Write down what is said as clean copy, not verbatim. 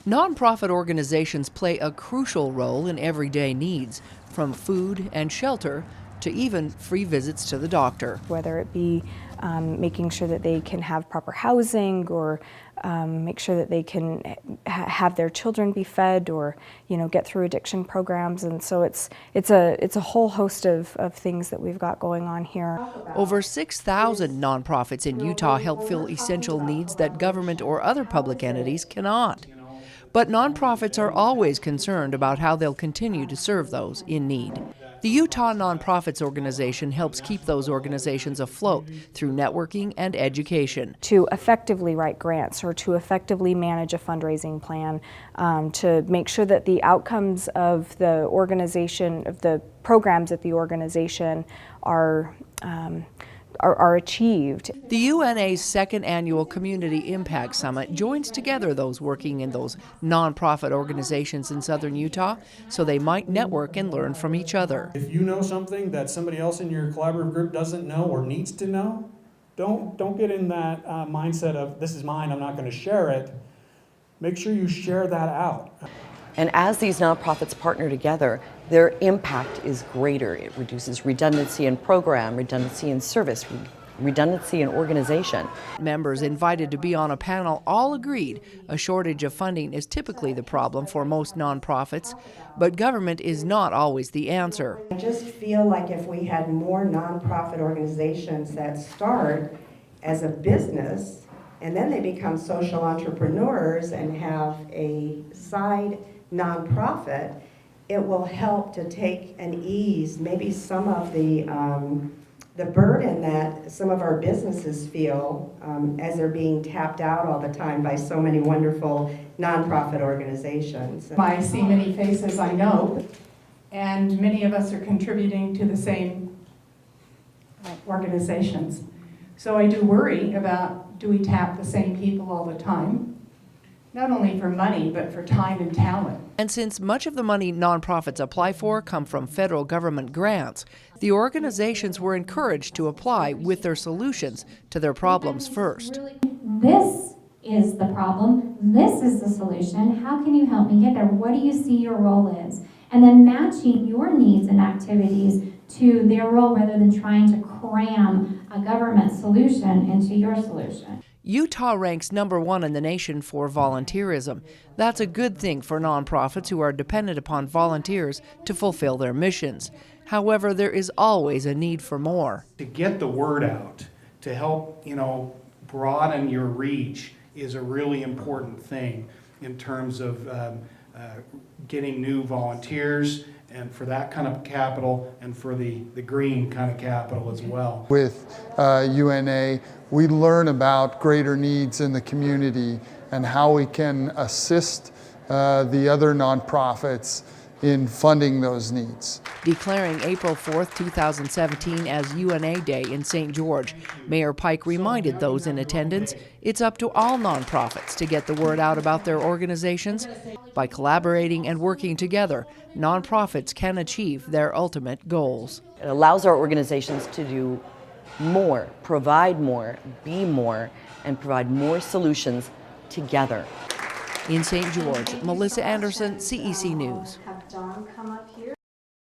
Nonprofit organizations play a crucial role in everyday needs, from food and shelter to even free visits to the doctor. Whether it be making sure that they can have proper housing, or make sure that they can have their children be fed, or get through addiction programs. And so it's a whole host of things that we've got going on here. Over 6,000 nonprofits in Utah help fill essential needs that government or other public entities cannot. But nonprofits are always concerned about how they'll continue to serve those in need. The Utah Nonprofits Organization helps keep those organizations afloat through networking and education. To effectively write grants, or to effectively manage a fundraising plan, to make sure that the outcomes of the organization, of the programs at the organization are achieved. The UNA's second annual Community Impact Summit joins together those working in those nonprofit organizations in southern Utah so they might network and learn from each other. If you know something that somebody else in your collaborative group doesn't know or needs to know, don't get in that mindset of this is mine, I'm not going to share it. Make sure you share that out. And as these nonprofits partner together, their impact is greater. It reduces redundancy in program, redundancy in service, redundancy in organization. Members invited to be on a panel all agreed a shortage of funding is typically the problem for most nonprofits, but government is not always the answer. I just feel like if we had more nonprofit organizations that start as a business and then they become social entrepreneurs and have a side nonprofit, it will help to take and ease maybe some of the burden that some of our businesses feel as they're being tapped out all the time by so many wonderful nonprofit organizations. I see many faces I know, and many of us are contributing to the same organizations. So I do worry about, do we tap the same people all the time? Not only for money, but for time and talent. And since much of the money nonprofits apply for come from federal government grants, the organizations were encouraged to apply with their solutions to their problems first. This is the problem. This is the solution. How can you help me get there? What do you see your role is? And then matching your needs and activities to their role rather than trying to cram a government solution into your solution. Utah ranks #1 in the nation for volunteerism. That's a good thing for nonprofits who are dependent upon volunteers to fulfill their missions. However, there is always a need for more. To get the word out, to help, broaden your reach is a really important thing in terms of getting new volunteers, and for that kind of capital, and for the green kind of capital as well. With UNA, we learn about greater needs in the community and how we can assist the other nonprofits in funding those needs. Declaring April 4th, 2017 as UNA Day in St. George, Mayor Pike reminded those in attendance it's up to all nonprofits to get the word out about their organizations. By collaborating and working together, nonprofits can achieve their ultimate goals. It allows our organizations to do more, provide more, be more, and provide more solutions together. In St. George, Melissa Anderson, CEC News. Have Jon come up.